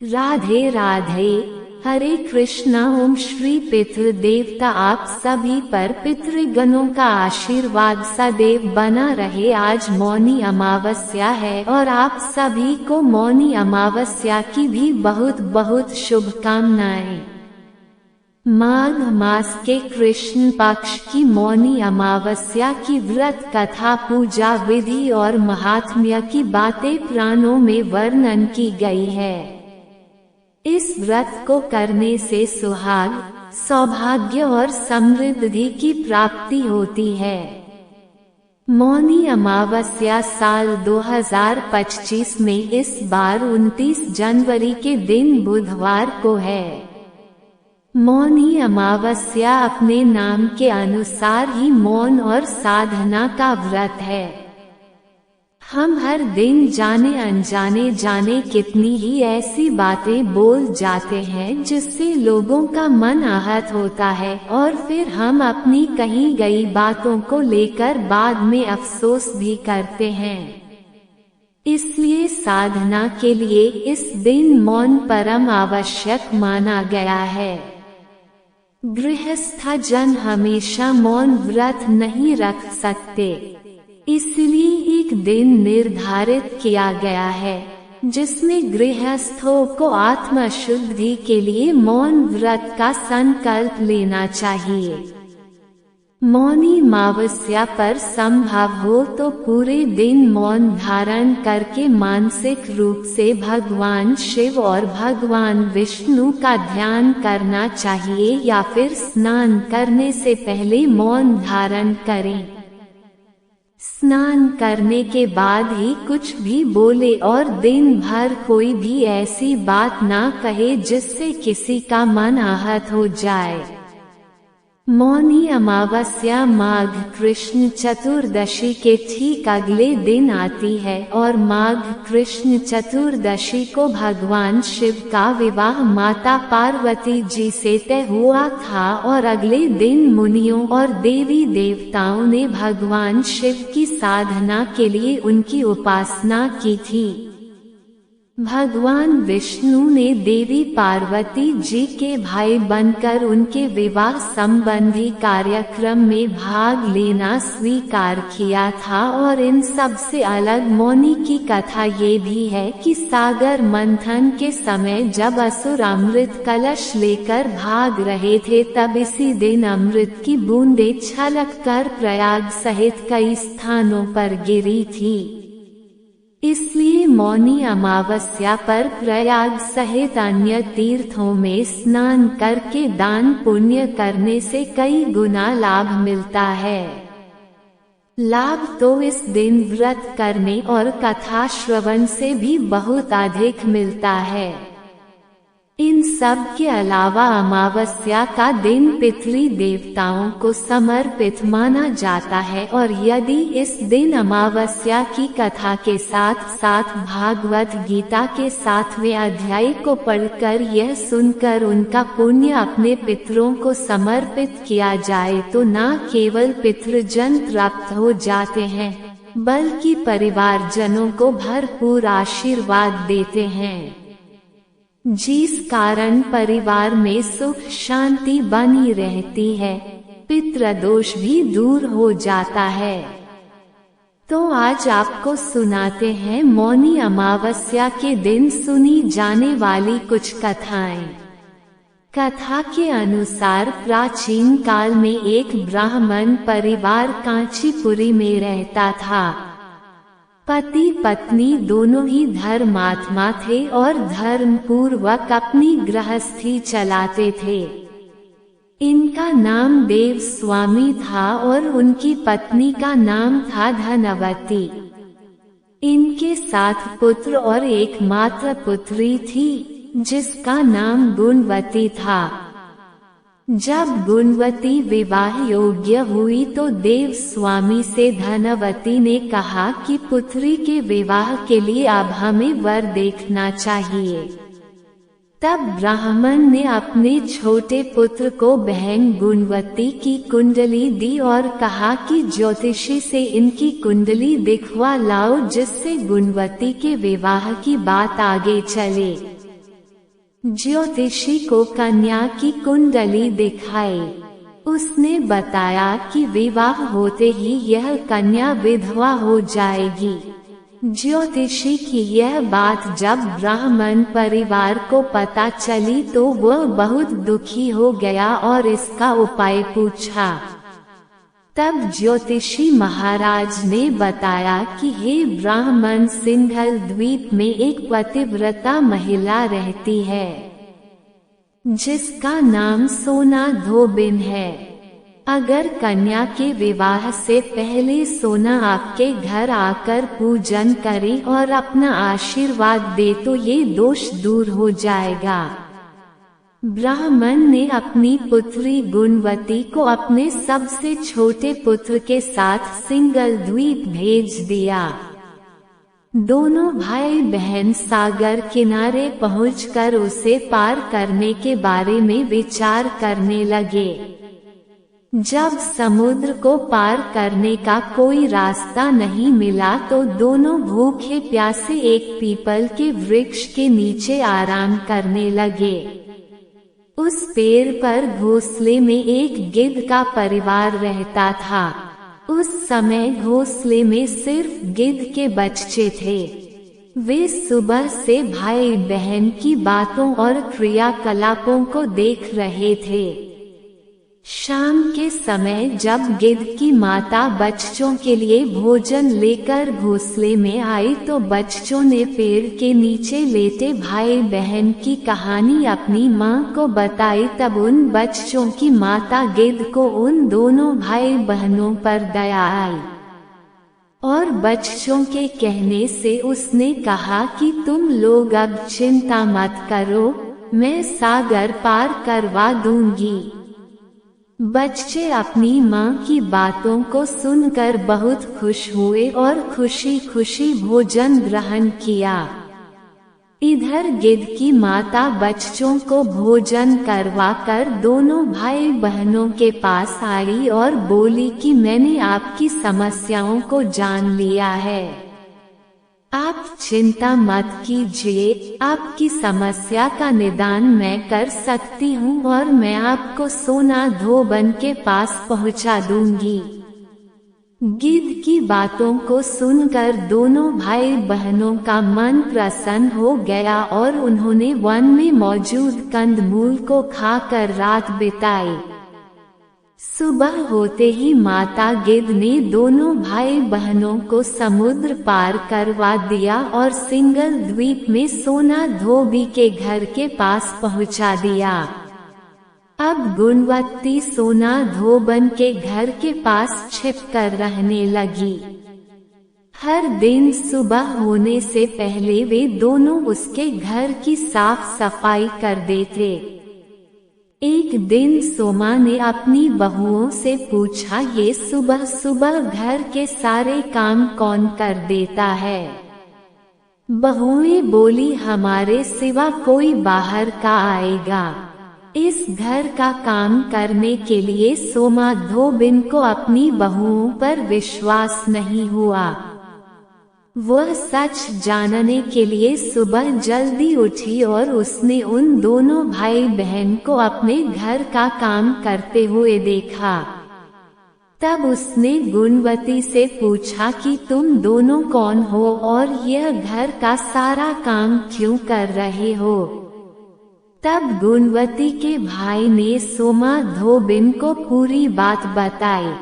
राधे राधे। हरे कृष्णा। ओम श्री पितृ देवता आप सभी पर पितृगणों का आशीर्वाद सदैव बना रहे। आज मौनी अमावस्या है और आप सभी को मौनी अमावस्या की भी बहुत बहुत शुभकामनाएं। माघ मास के कृष्ण पक्ष की मौनी अमावस्या की व्रत कथा, पूजा विधि और महात्म्य की बातें पुराणों में वर्णन की गई है। इस व्रत को करने से सुहाग, सौभाग्य और समृद्धि की प्राप्ति होती है। मौनी अमावस्या साल 2025 में इस बार 29 जनवरी के दिन बुधवार को है। मौनी अमावस्या अपने नाम के अनुसार ही मौन और साधना का व्रत है। हम हर दिन जाने कितनी ही ऐसी बातें बोल जाते हैं जिससे लोगों का मन आहत होता है और फिर हम अपनी कही गई बातों को लेकर बाद में अफसोस भी करते हैं। इसलिए साधना के लिए इस दिन मौन परम आवश्यक माना गया है। गृहस्थ जन हमेशा मौन व्रत नहीं रख सकते, इसलिए एक दिन निर्धारित किया गया है जिसमें गृहस्थों को आत्मशुद्धि के लिए मौन व्रत का संकल्प लेना चाहिए। मौनी अमावस्या पर संभव हो तो पूरे दिन मौन धारण करके मानसिक रूप से भगवान शिव और भगवान विष्णु का ध्यान करना चाहिए या फिर स्नान करने से पहले मौन धारण करें। स्नान करने के बाद ही कुछ भी बोले और दिन भर कोई भी ऐसी बात ना कहे जिससे किसी का मन आहत हो जाए। मौनी अमावस्या माघ कृष्ण चतुर्दशी के ठीक अगले दिन आती है और माघ कृष्ण चतुर्दशी को भगवान शिव का विवाह माता पार्वती जी से तय हुआ था और अगले दिन मुनियों और देवी देवताओं ने भगवान शिव की साधना के लिए उनकी उपासना की थी। भगवान विष्णु ने देवी पार्वती जी के भाई बनकर उनके विवाह संबंधी कार्यक्रम में भाग लेना स्वीकार किया था। और इन सब से अलग मौनी की कथा ये भी है कि सागर मंथन के समय जब असुर अमृत कलश लेकर भाग रहे थे तब इसी दिन अमृत की बूंदें छलककर प्रयाग सहित कई स्थानों पर गिरी थी। इसलिए मौनी अमावस्या पर प्रयाग सहित अन्य तीर्थों में स्नान करके दान पुण्य करने से कई गुना लाभ मिलता है। लाभ तो इस दिन व्रत करने और कथा श्रवण से भी बहुत अधिक मिलता है। इन सब के अलावा अमावस्या का दिन पितृ देवताओं को समर्पित माना जाता है और यदि इस दिन अमावस्या की कथा के साथ साथ भागवत गीता के 7वें अध्याय को पढ़कर यह सुनकर उनका पुण्य अपने पितरों को समर्पित किया जाए तो न केवल पितृजन प्राप्त हो जाते हैं बल्कि परिवारजनों को भरपूर आशीर्वाद देते हैं, जिस कारण परिवार में सुख शांति बनी रहती है, पितृदोष भी दूर हो जाता है। तो आज आपको सुनाते हैं मौनी अमावस्या के दिन सुनी जाने वाली कुछ कथाएं। कथा के अनुसार प्राचीन काल में एक ब्राह्मण परिवार कांचीपुरी में रहता था। पति पत्नी दोनों ही धर्मात्मा थे और धर्म पूर्वक अपनी गृहस्थी चलाते थे। इनका नाम देव स्वामी था और उनकी पत्नी का नाम था धनवती। इनके 7 पुत्र और एकमात्र पुत्री थी जिसका नाम गुणवती था। जब गुणवती विवाह योग्य हुई तो देव स्वामी से धनवती ने कहा कि पुत्री के विवाह के लिए अब हमें वर देखना चाहिए। तब ब्राह्मण ने अपने छोटे पुत्र को बहन गुणवती की कुंडली दी और कहा कि ज्योतिषी से इनकी कुंडली दिखवा लाओ जिससे गुणवती के विवाह की बात आगे चले। ज्योतिषी को कन्या की कुंडली दिखाई। उसने बताया कि विवाह होते ही यह कन्या विधवा हो जाएगी। ज्योतिषी की यह बात जब ब्राह्मण परिवार को पता चली तो वह बहुत दुखी हो गया और इसका उपाय पूछा। तब ज्योतिषी महाराज ने बताया कि हे ब्राह्मण, सिंघल द्वीप में एक पतिव्रता महिला रहती है जिसका नाम सोना धोबिन है। अगर कन्या के विवाह से पहले सोना आपके घर आकर पूजन करे और अपना आशीर्वाद दे तो ये दोष दूर हो जाएगा। ब्राह्मण ने अपनी पुत्री गुणवती को अपने सबसे छोटे पुत्र के साथ सिंघल द्वीप भेज दिया। दोनों भाई बहन सागर किनारे पहुंचकर उसे पार करने के बारे में विचार करने लगे। जब समुद्र को पार करने का कोई रास्ता नहीं मिला तो दोनों भूखे प्यासे एक पीपल के वृक्ष के नीचे आराम करने लगे। उस पेड़ पर घोंसले में एक गिद्ध का परिवार रहता था। उस समय घोंसले में सिर्फ गिद्ध के बच्चे थे। वे सुबह से भाई बहन की बातों और क्रियाकलापों को देख रहे थे। शाम के समय जब गिद्ध की माता बच्चों के लिए भोजन लेकर घोंसले में आई तो बच्चों ने पेड़ के नीचे लेटे भाई बहन की कहानी अपनी माँ को बताई। तब उन बच्चों की माता गिद्ध को उन दोनों भाई बहनों पर दया आई और बच्चों के कहने से उसने कहा कि तुम लोग अब चिंता मत करो, मैं सागर पार करवा दूंगी। बच्चे अपनी माँ की बातों को सुनकर बहुत खुश हुए और खुशी खुशी भोजन ग्रहण किया। इधर गिद्ध की माता बच्चों को भोजन करवाकर दोनों भाई बहनों के पास आई और बोली कि मैंने आपकी समस्याओं को जान लिया है, आप चिंता मत कीजिए, आपकी समस्या का निदान मैं कर सकती हूँ और मैं आपको सोना धोबन के पास पहुँचा दूंगी। गिद्ध की बातों को सुनकर दोनों भाई बहनों का मन प्रसन्न हो गया और उन्होंने वन में मौजूद कंदमूल को खाकर रात बिताई। सुबह होते ही माता गिद्ध ने दोनों भाई बहनों को समुद्र पार करवा दिया और सिंघल द्वीप में सोना धोबी के घर के पास पहुंचा दिया। अब गुणवती सोना धोबन के घर के पास छिपकर रहने लगी। हर दिन सुबह होने से पहले वे दोनों उसके घर की साफ सफाई कर देते। एक दिन सोमा ने अपनी बहुओं से पूछा, ये सुबह सुबह घर के सारे काम कौन कर देता है? बहुएं बोली, हमारे सिवा कोई बाहर का आएगा। इस घर का काम करने के लिए सोमा धोबिन को अपनी बहुओं पर विश्वास नहीं हुआ। वह सच जानने के लिए सुबह जल्दी उठी और उसने उन दोनों भाई बहन को अपने घर का काम करते हुए देखा। तब उसने गुणवती से पूछा कि तुम दोनों कौन हो और यह घर का सारा काम क्यों कर रहे हो? तब गुणवती के भाई ने सोमा धोबिन को पूरी बात बताई।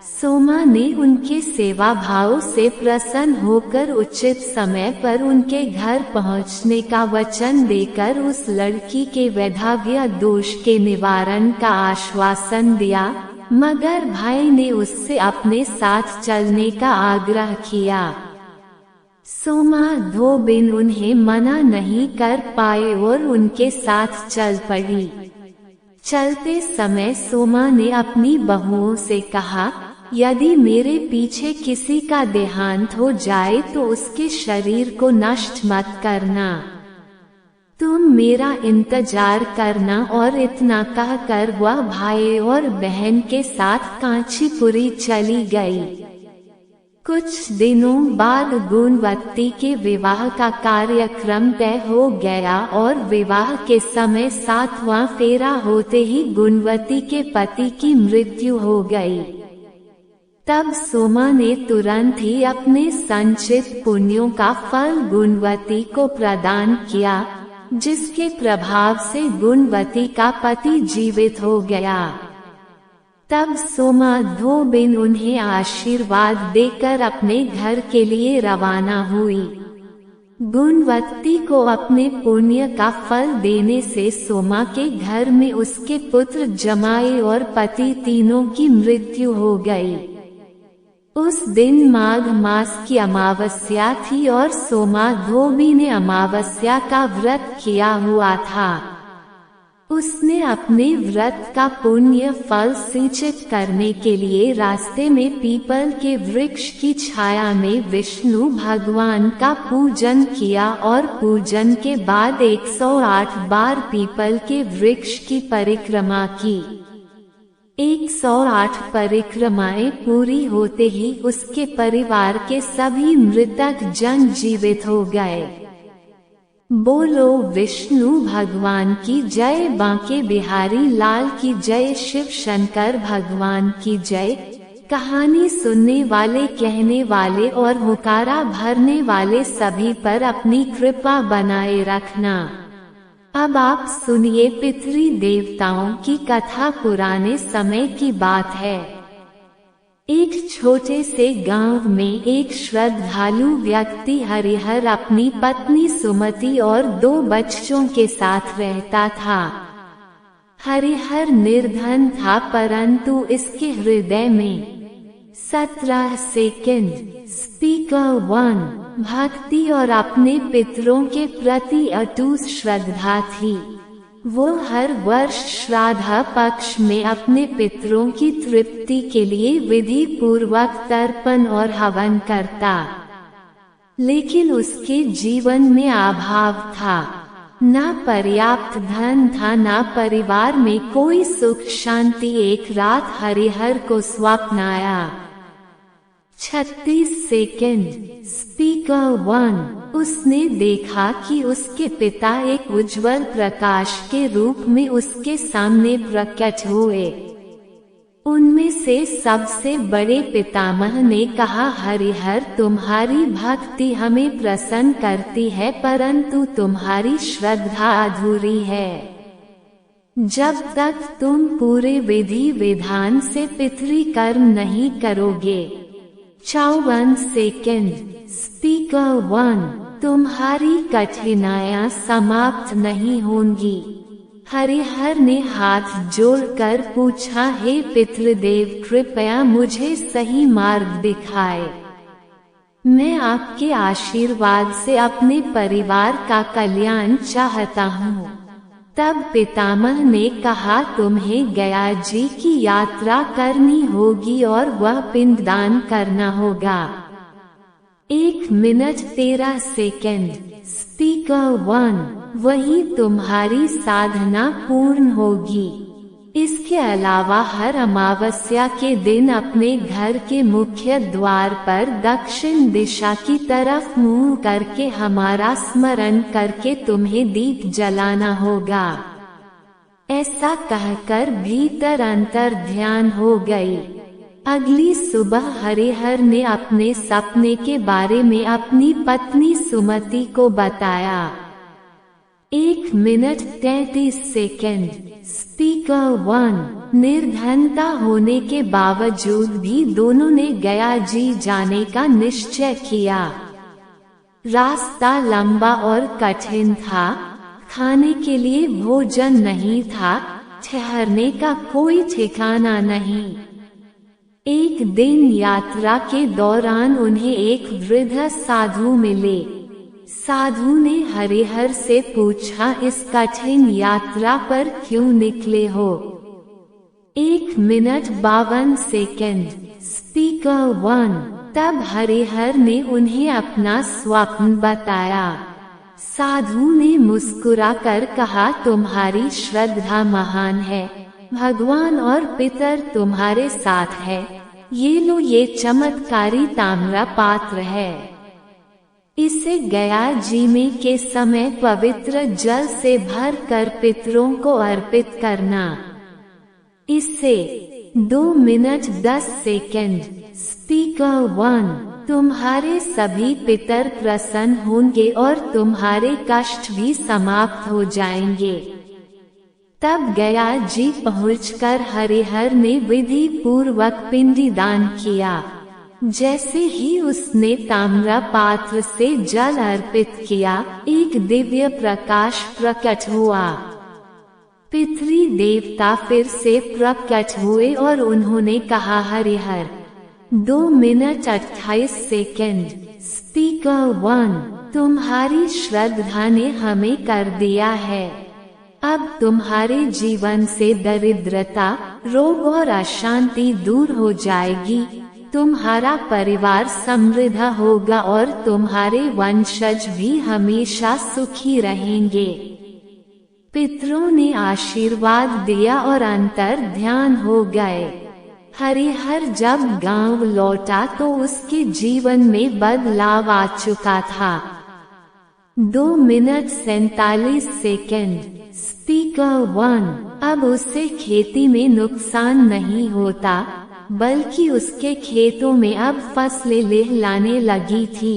सोमा ने उनके सेवा भाव से प्रसन्न होकर उचित समय पर उनके घर पहुंचने का वचन देकर उस लड़की के वैधव्य दोष के निवारण का आश्वासन दिया, मगर भाई ने उससे अपने साथ चलने का आग्रह किया। सोमा धोबिन उन्हें मना नहीं कर पाए और उनके साथ चल पड़ी। चलते समय सोमा ने अपनी बहुओं से कहा, यदि मेरे पीछे किसी का देहांत हो जाए तो उसके शरीर को नष्ट मत करना, तुम मेरा इंतजार करना। और इतना कहकर वह भाई और बहन के साथ कांचीपुरी चली गई। कुछ दिनों बाद गुणवती के विवाह का कार्यक्रम तय हो गया और विवाह के समय 7वां फेरा होते ही गुणवती के पति की मृत्यु हो गई। तब सोमा ने तुरंत ही अपने संचित पुण्यों का फल गुणवती को प्रदान किया, जिसके प्रभाव से गुणवती का पति जीवित हो गया। तब सोमा धोबिन उन्हें आशीर्वाद देकर अपने घर के लिए रवाना हुई। गुणवती को अपने पुण्य का फल देने से सोमा के घर में उसके पुत्र जमाई और पति तीनों की मृत्यु हो गई। उस दिन माघ मास की अमावस्या थी और सोमा धोबी ने अमावस्या का व्रत किया हुआ था। उसने अपने व्रत का पुण्य फल सिंचित करने के लिए रास्ते में पीपल के वृक्ष की छाया में विष्णु भगवान का पूजन किया और पूजन के बाद 108 बार पीपल के वृक्ष की परिक्रमा की। 108 परिक्रमाएं पूरी होते ही उसके परिवार के सभी मृतक जन जीवित हो गए। बोलो विष्णु भगवान की जय, बांके बिहारी लाल की जय, शिव शंकर भगवान की जय। कहानी सुनने वाले, कहने वाले और हुकारा भरने वाले सभी पर अपनी कृपा बनाए रखना। अब आप सुनिए पितृ देवताओं की कथा। पुराने समय की बात है। एक छोटे से गांव में एक श्रद्धालु व्यक्ति हरिहर अपनी पत्नी सुमति और 2 बच्चों के साथ रहता था। हरिहर निर्धन था, परंतु इसके हृदय में 17 सेकंड स्पीकर 1 भक्ति और अपने पितरों के प्रति अटूट श्रद्धा थी। वो हर वर्ष श्राद्ध पक्ष में अपने पितरों की तृप्ति के लिए विधि पूर्वक तर्पण और हवन करता, लेकिन उसके जीवन में अभाव था। न पर्याप्त धन था, न परिवार में कोई सुख शांति। एक रात हरिहर को स्वप्न आया। 36 सेकंड स्पीकर 1 उसने देखा कि उसके पिता एक उज्जवल प्रकाश के रूप में उसके सामने प्रकट हुए। उनमें से सबसे बड़े पितामह ने कहा, हरिहर, तुम्हारी भक्ति हमें प्रसन्न करती है, परंतु तुम्हारी श्रद्धा अधूरी है। जब तक तुम पूरे विधि विधान से पितृकर्म नहीं करोगे। 54 सेकंड स्पीकर 1 तुम्हारी कठिनाइयां समाप्त नहीं होंगी। हरिहर ने हाथ जोड़कर पूछा, हे पितृदेव, कृपया मुझे सही मार्ग दिखाए। मैं आपके आशीर्वाद से अपने परिवार का कल्याण चाहता हूँ। तब पितामह ने कहा, तुम्हें गया जी की यात्रा करनी होगी और वह पिंडदान करना होगा। 1 मिनट 13 सेकंड स्पीकर 1 वही तुम्हारी साधना पूर्ण होगी। इसके अलावा हर अमावस्या के दिन अपने घर के मुख्य द्वार पर दक्षिण दिशा की तरफ मुंह करके हमारा स्मरण करके तुम्हें दीप जलाना होगा। ऐसा कहकर भीतर अंतर ध्यान हो गई। अगली सुबह हरिहर ने अपने सपने के बारे में अपनी पत्नी सुमति को बताया। 1 मिनट 33 सेकंड स्पीकर 1 निर्धनता होने के बावजूद भी दोनों ने गया जी जाने का निश्चय किया। रास्ता लंबा और कठिन था, खाने के लिए भोजन नहीं था, ठहरने का कोई ठिकाना नहीं। एक दिन यात्रा के दौरान उन्हें एक वृद्ध साधु मिले। साधु ने हरिहर से पूछा, इस कठिन यात्रा पर क्यों निकले हो? 1 मिनट 52 सेकंड स्पीकर 1 तब हरिहर ने उन्हें अपना स्वप्न बताया। साधु ने मुस्कुराकर कहा, तुम्हारी श्रद्धा महान है, भगवान और पितर तुम्हारे साथ है। ये लो, ये चमत्कारी ताम्र पात्र है। इसे गया जीमे के समय पवित्र जल से भर कर पितरों को अर्पित करना। इससे 2 मिनट 10 सेकंड। स्पीकर 1, तुम्हारे सभी पितर प्रसन्न होंगे और तुम्हारे कष्ट भी समाप्त हो जाएंगे। तब गया जी पहुंचकर हरिहर ने विधि पूर्वक पिंडी दान किया। जैसे ही उसने ताम्र पात्र से जल अर्पित किया, एक दिव्य प्रकाश प्रकट हुआ। पितृ देवता फिर से प्रकट हुए और उन्होंने कहा, हरिहर 2 मिनट 28 सेकंड। स्पीकर 1, तुम्हारी श्रद्धा ने हमें कर दिया है। अब तुम्हारे जीवन से दरिद्रता, रोग और अशांति दूर हो जाएगी। तुम्हारा परिवार समृद्ध होगा और तुम्हारे वंशज भी हमेशा सुखी रहेंगे। पितरों ने आशीर्वाद दिया और अंतर ध्यान हो गए। हरिहर जब गांव लौटा तो उसके जीवन में बदलाव आ चुका था। 2 मिनट 47 सेकंड। स्पीकर 1, अब उससे खेती में नुकसान नहीं होता, बल्कि उसके खेतों में अब फसलें लहलाने लगी थी।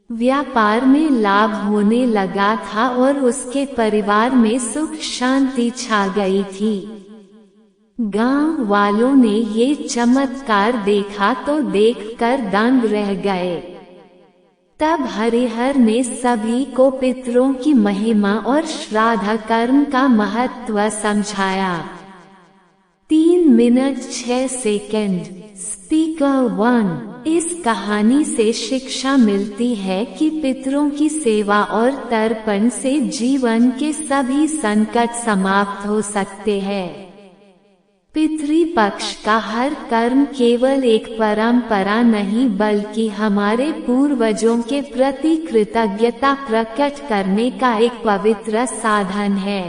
व्यापार में लाभ होने लगा था और उसके परिवार में सुख शांति छा गई थी। गांव वालों ने ये चमत्कार देखा तो देखकर दंग रह गए। तब हरिहर ने सभी को पितरों की महिमा और श्राद्ध कर्म का महत्व समझाया। 3 मिनट 6 सेकंड। स्पीकर 1, इस कहानी से शिक्षा मिलती है कि पितरों की सेवा और तर्पण से जीवन के सभी संकट समाप्त हो सकते हैं। पितृपक्ष का हर कर्म केवल एक परंपरा नहीं, बल्कि हमारे पूर्वजों के प्रति कृतज्ञता प्रकट करने का एक पवित्र साधन है।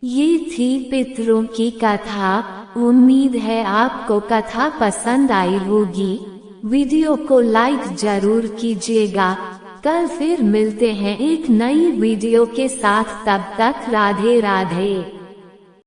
ये थी पितरों की कथा। उम्मीद है आपको कथा पसंद आई होगी। वीडियो को लाइक जरूर कीजिएगा। कल फिर मिलते हैं एक नई वीडियो के साथ। तब तक राधे राधे।